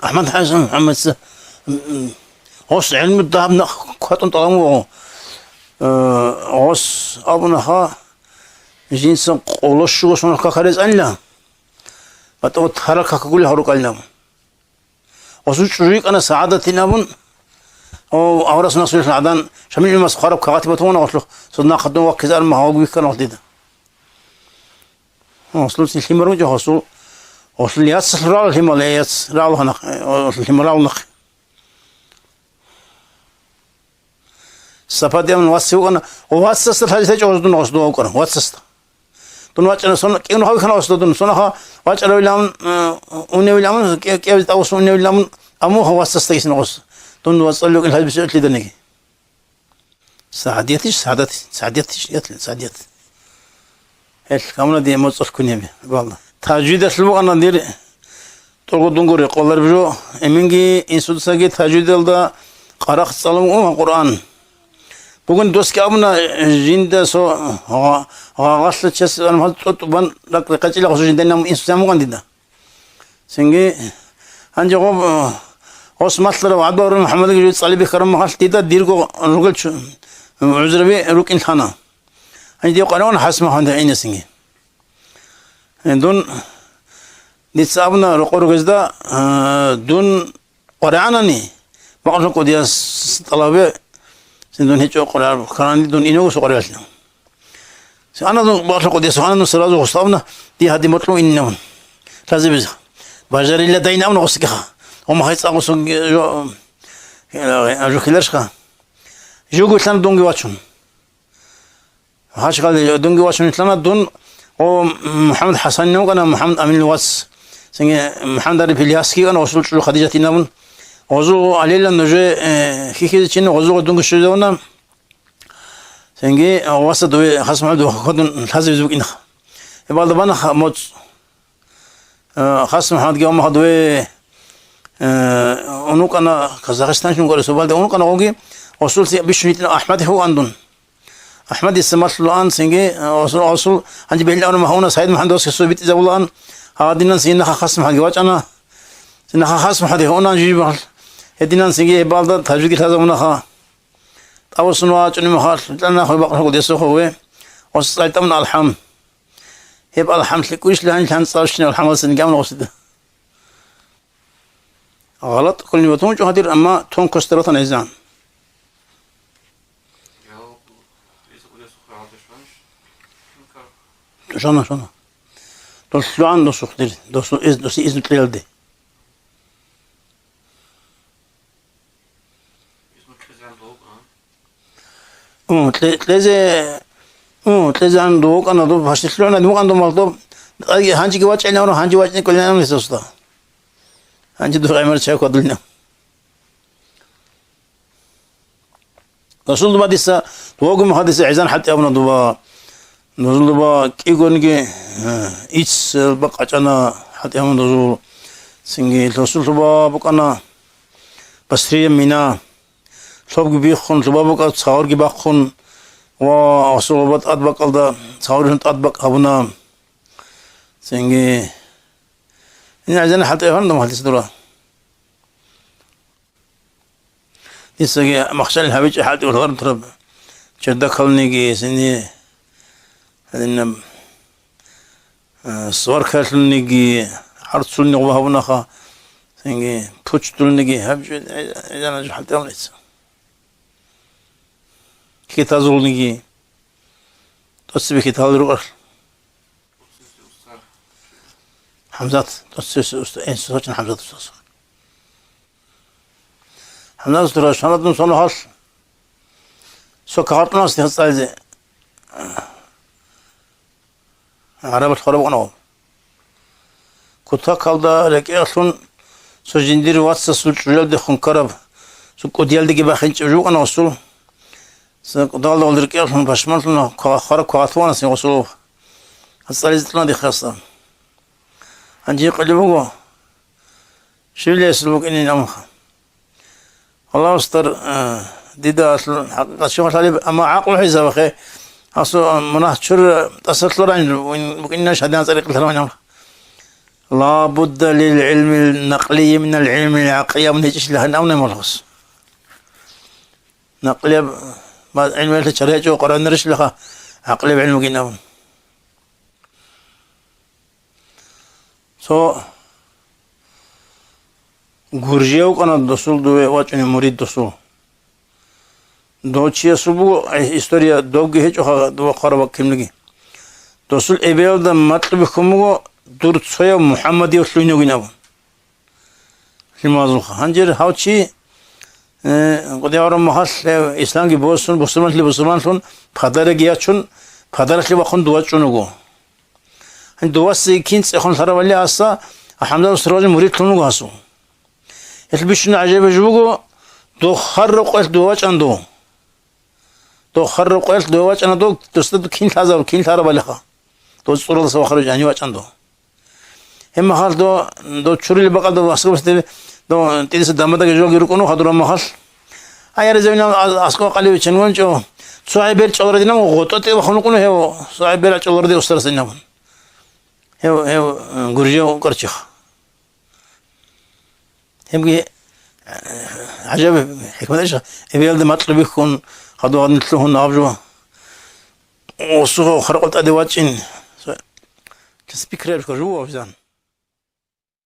أحمد حسن محمد غص علم الذهب نخطن طعمه غص أبنها جنس قولش شو سنة كخرز أنلا فتوت حركة كل حركة لنا وسوق شريك أنا سعادة نابن أو أورس نصير العدن شمل المسخرة بكاتبتون وصلوا صدنا خدنا وكذا المهاوي كانوا خديده وصلوا الحمر وجه وصل ياس رال الهيمالايات رال هناك الهيمالايا هناك سفادي من واسيو كنا واسست هذه تجوز دون وصلوا كنا واسست دون واتشنا سون كأنه هاي كنا وصلوا دون سونها واتشنا ويلام ونويلام كيف تاوسون ونويلام أمو هو واسست يسنا وصل دون وصلوا كل هذا بسيط لدنيك سعديتش هل كامنا دي موصل كنيمة والله تجويد أسلوب أنا دير تقولون قري قولر بجو إمينجي إنسود ساقي تجويد الدا قرأت سلام القرآن بقول دوس كأمنا جند سو غاسل تشس أنا هل تطبان لك قتيل خصوصا جندنا إنسود سامو عندنا سنجي هنجي قوم قص مثل وعدور محمد جود صلي بكرم مخال تيدا ديركو رجل شو عذربي ركن خانة هنجي قانون حسمه عند عين سنجي دون نتسابنا رقور جزدا دون قرآنني بقول لك ودي طلبة سندون هيك قرآن كراني دون إنه سقرا لنا أنا دون بقول لك ودي سبحان الله سلام وخصابنا دي هذه مطلوب إنه لازم بس بجار إلا دينا من غسكها هم هيت أقصد جو كلاشها جو قلت لنا دون جواتشون هاش قال دون جواتشون لنا دون ومحمد حسن نو كان محمد أمين الواس سنجي محمد عارف الياسكي أنا وصلت له خديجة تنامون وزو عليلا نجى كي تشين وزو دونك شدونا سنجي واسد خصم عدو خدن حزب زوجنا يبغى دبنا موت خصم محمد جاوا مهدوي أنو كان كازاخستان شنو قالوا سبالد أنو كان هوجي وصلت بيشنيتنا أحمد هو عندهم أحمد السمات الآن سنجي وصل عندي بيلا أنا مهونا سعيد محمد دوس كسوبيت زولان هادينا سينا خصم حاجة واجنا سينا خصم حد هونا جيبال هدينا سنجي بالدا تجري كذا منا خا أوصلنا جني مخال لأن خو بقى خو ديسو خوه وصلت من الحم يبقى الحم لكويش لأن كان صارشنا الحم سنجي من وصده غلط كل ما تون جو هدير أما تون كسترات نيزان شنو دوسلو عن دوسو خدير دوسي إذن تلالدي تلازي عن دوق أنا دوق هاشتلو عن دوق عن دوق مالدوب هانجي كواج عنا ورو هانجي واجني كلنا نسوستا هانجي دوق عمر شايف قدلنا رسول الله ديسا دوق محادثة عزان حتى أبنا دوبا نزول دوبا كيقول نجي إيش بقى أنا حتى أبنا نزول سنجي رسول الله بقى أنا بسرية منا صوب بيخون دوبا بقى تصور بيخون وصوبات أطبق على تصور هنت أطبق أبنا سنجي إن عزان حتى أبنا محادثة دورا لسه مخشل الهويج حد والغرب ترب شد خلني سني هذين صور خلني حرت سلني وهو نخا سنجي توش تلني هبج إذا نجح حتى أمليس كي تزولني تصبي كي تهالر حمزات تصير إنس سوتشن حمزات تصير الناس تراش هنادن صنع هاش سكارت ناس تهصل عرب الخراب ونوم كنت كالدا لك أصلاً سجندير واتس سلطة دخن كرب سكوديال دقي بخنج جو أنا وصل سكودال دولك أصلاً بشمال لنا خراب كاتوانا سيوصلوا هصل زتنا دي خاصة عندي قلبه شو اللي يسلوك إني نامخ الله استر ديدا حقيقة شو خالي أما عقل حساب أخي أصلا مناح شر تصلت لراني وين ممكن ناش هذا طريق الثروة لا بد للعلم النقلي من العلم العقلي من هيك لها ناون مرخص نقلي ما علم الشريعة وقرآن نرش لها عقلي بعلم جناون سو غورجيو كان دسول دو واتني مريد دسول دوتشي سبو هستوريا دوغ هيك دو خرب كيملغي دسول ابيل دا مطلب خمو دور سويا محمد يسلونو جناون لمازو هنجر هاوتشي قديارم محل اسلامي بوسون بوسمان سون فادر گياچون فادرخلي وخون دوچونغو هن دواسي كينس اخون سراولي اسا حمد سراج مريد تونغو اسو البشنا عجيب جوجو دو خرق دوچ اندو دو خرق دوچ اندو تستد كين تازا كين تارا بالخا دو صورة سو خرج اني وچ اندو هم حال دو چوري بقى دو اسكو دو تيس دمدا جو غيركونو خدرو محل ايار زمين اسكو قليو چنونچو صاحبير چوردينا غوتوتي وخنكونو هو صاحبير چوردي استرسنا هو غورجو قرچخ هم عجب حكمة ايش ابيل ده مطلب يكون خدوا نتلوه نابجو وصو خرقت ادواتين تسبيكرير كجو وفزان